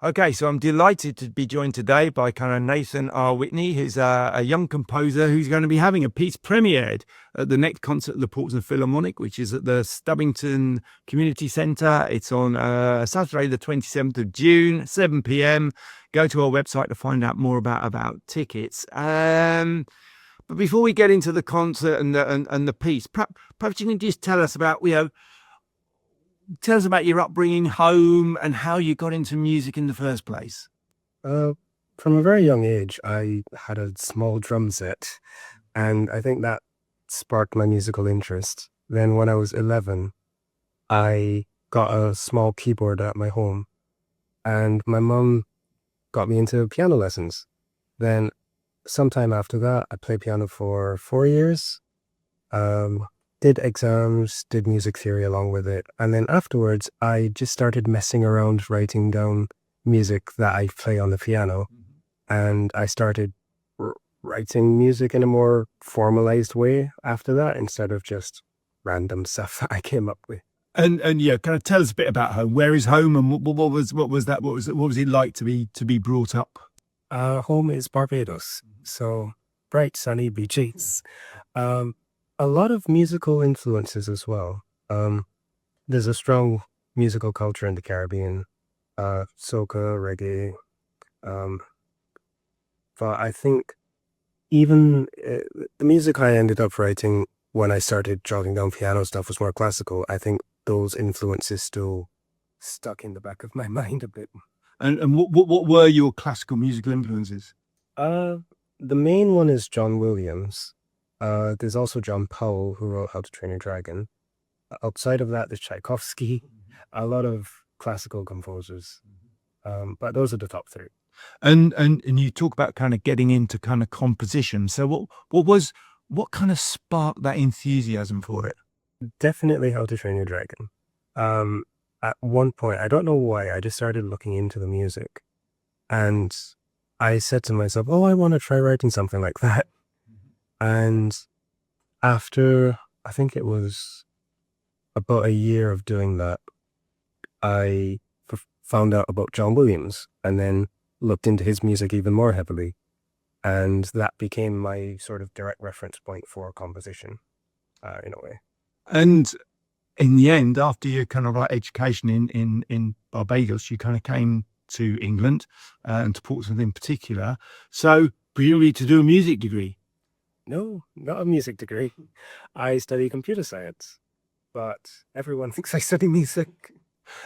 Okay, so I'm delighted to be joined today by kind of Nathan R. Whitney, who's a young composer who's going to be having a piece premiered at the next concert at the Portsmouth Philharmonic, which is at the Stubbington Community Centre. It's on Saturday, the 27th of June, 7 p.m. Go to our website to find out more about tickets. But before we get into the concert and the piece, perhaps you can just tell us about, tell us about your upbringing home and how you got into music in the first place. Uh, from a very young age, I had a small drum set, and I think that sparked my musical interest. Then, when I was 11, I got a small keyboard at my home, and my mum got me into piano lessons. Then, sometime after that, I played piano for 4 years. Did exams, did music theory along with it. And then afterwards, I just started messing around writing down music that I play on the piano. And I started writing music in a more formalized way after that, instead of just random stuff that I came up with. And yeah, kind of tell us a bit about home. Where is home, and what was it like to be brought up? Home is Barbados, so bright, sunny beaches. A lot of musical influences as well. There's a strong musical culture in the Caribbean, soca, reggae. But I think even the music I ended up writing when I started jotting down piano stuff was more classical. I think those influences still stuck in the back of my mind a bit. And what were your classical musical influences? The main one is John Williams. There's also John Powell, who wrote How to Train Your Dragon. Outside of that, there's Tchaikovsky, a lot of classical composers. But those are the top three. And you talk about kind of getting into kind of composition. So what kind of sparked that enthusiasm for it? Definitely How to Train Your Dragon. At one point, I don't know why, I just started looking into the music, and I said to myself, oh, I want to try writing something like that. And after, I think it was about a year of doing that, I found out about John Williams, and then looked into his music even more heavily. And that became my sort of direct reference point for composition, in a way. And in the end, after your kind of like education in Barbados, you kind of came to England and to Portsmouth in particular. So presumably to do a music degree. No, not a music degree. I study computer science, but everyone thinks I study music.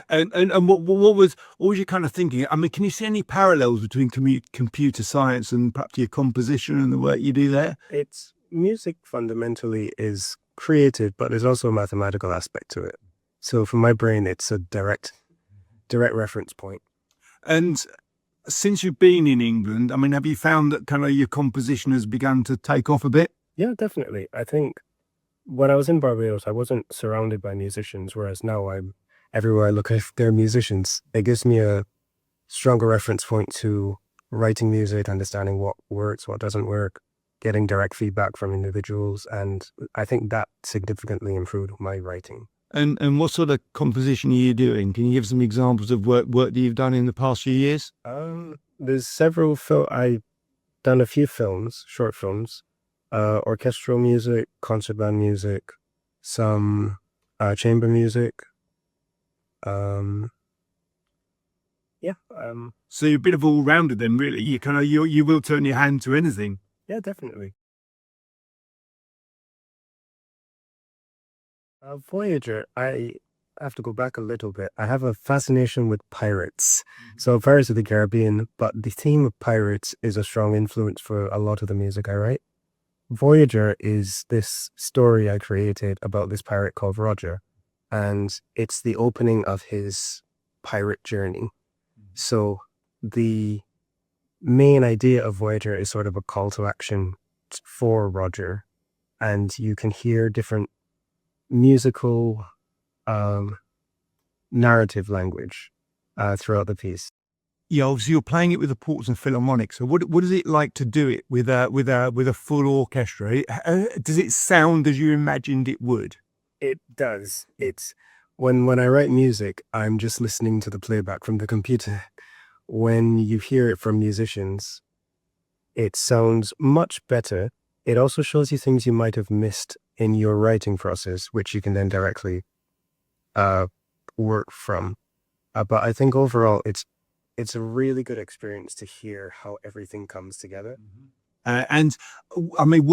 And what was your kind of thinking? I mean, can you see any parallels between computer science and perhaps your composition and the work you do there? It's music fundamentally is creative, but there's also a mathematical aspect to it. So for my brain, it's a direct reference point. And since you've been in England, I mean, have you found that kind of your composition has begun to take off a bit? Yeah, definitely. I think when I was in Barbados, I wasn't surrounded by musicians, whereas now everywhere I look, there are musicians. It gives me a stronger reference point to writing music, understanding what works, what doesn't work, getting direct feedback from individuals. And I think that significantly improved my writing. And what sort of composition are you doing? Can you give some examples of work that you've done in the past few years? There's several I've done a few films, short films, orchestral music, concert band music, some chamber music. Yeah. So you're a bit of all-rounded then, really. You kind of you will turn your hand to anything. Yeah, definitely. Voyager, I have to go back a little bit. I have a fascination with pirates. So Pirates of the Caribbean, but the theme of pirates is a strong influence for a lot of the music I write. Voyager is this story I created about this pirate called Roger, and it's the opening of his pirate journey. So the main idea of Voyager is sort of a call to action for Roger, and you can hear different musical narrative language throughout the piece. Yeah, obviously you're playing it with the Portsmouth Philharmonic. So what is it like to do it with a full orchestra? Does it sound as you imagined it would? It does. It's when I write music, I'm just listening to the playback from the computer. when you hear it from musicians, it sounds much better. It also shows you things you might have missed in your writing process, which you can then directly work from. But I think overall, it's a really good experience to hear how everything comes together. And I mean,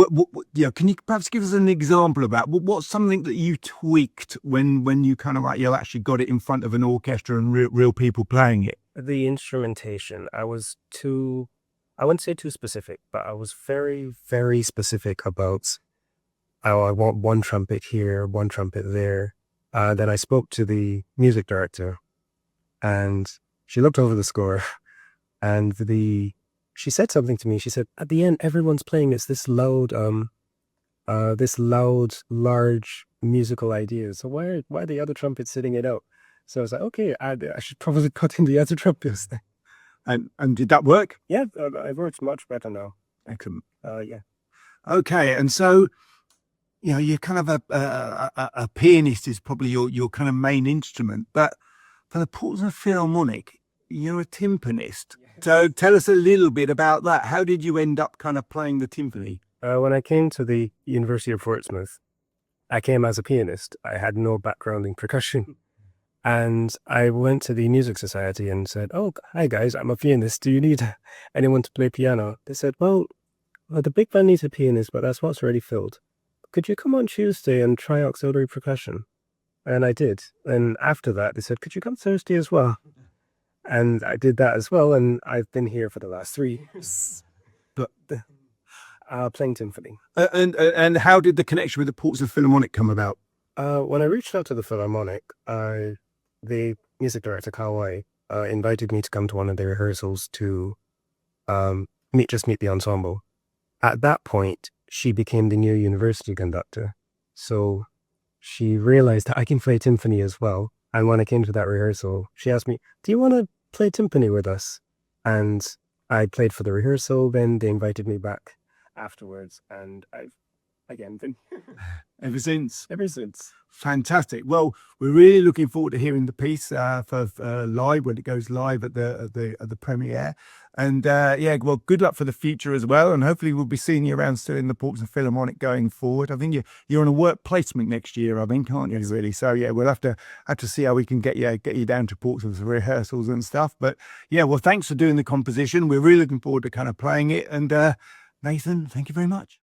can you perhaps give us an example about what's something that you tweaked when you kind of like actually got it in front of an orchestra and real people playing it? The instrumentation, I wouldn't say too specific, but I was very, very specific about, oh, I want one trumpet here, one trumpet there. Then I spoke to the music director, and she looked over the score, and she said something to me. She said, at the end, everyone's playing this loud, large musical idea. So why are the other trumpets sitting it out? So I was like, okay, I should probably cut in the other trumpets. And did that work? Yeah, it works much better now. Excellent. Yeah. Okay, and so you're kind of a pianist is probably your kind of main instrument, but for the Portsmouth Philharmonic, you're a timpanist. So tell us a little bit about that. How did you end up kind of playing the timpani? When I came to the University of Portsmouth, I came as a pianist. I had no background in percussion. And I went to the music society and said, oh, hi guys, I'm a pianist. Do you need anyone to play piano? They said, well, the big band needs a pianist, but that spot's already filled. Could you come on Tuesday and try auxiliary percussion? And I did. And after that, they said, could you come Thursday as well? And I did that as well. And I've been here for the last 3 years. But playing timpani. And how did the connection with the Portsmouth Philharmonic come about? When I reached out to the Philharmonic, the music director, Kawai, invited me to come to one of the rehearsals to meet the ensemble. At that point, she became the new university conductor. So she realized that I can play timpani as well. And when I came to that rehearsal, she asked me, do you want to play timpani with us? And I played for the rehearsal. Then they invited me back afterwards. And I've, again, been Ever since. Fantastic. Well, we're really looking forward to hearing the piece for live when it goes live at the premiere. And well, good luck for the future as well. And hopefully we'll be seeing you around still in the Portsmouth Philharmonic going forward. I think you're on a work placement next year, I think, aren't you? Really? So yeah, we'll have to see how we can get you down to Portsmouth for rehearsals and stuff. But yeah, well, thanks for doing the composition. We're really looking forward to kind of playing it. And Nathan, thank you very much.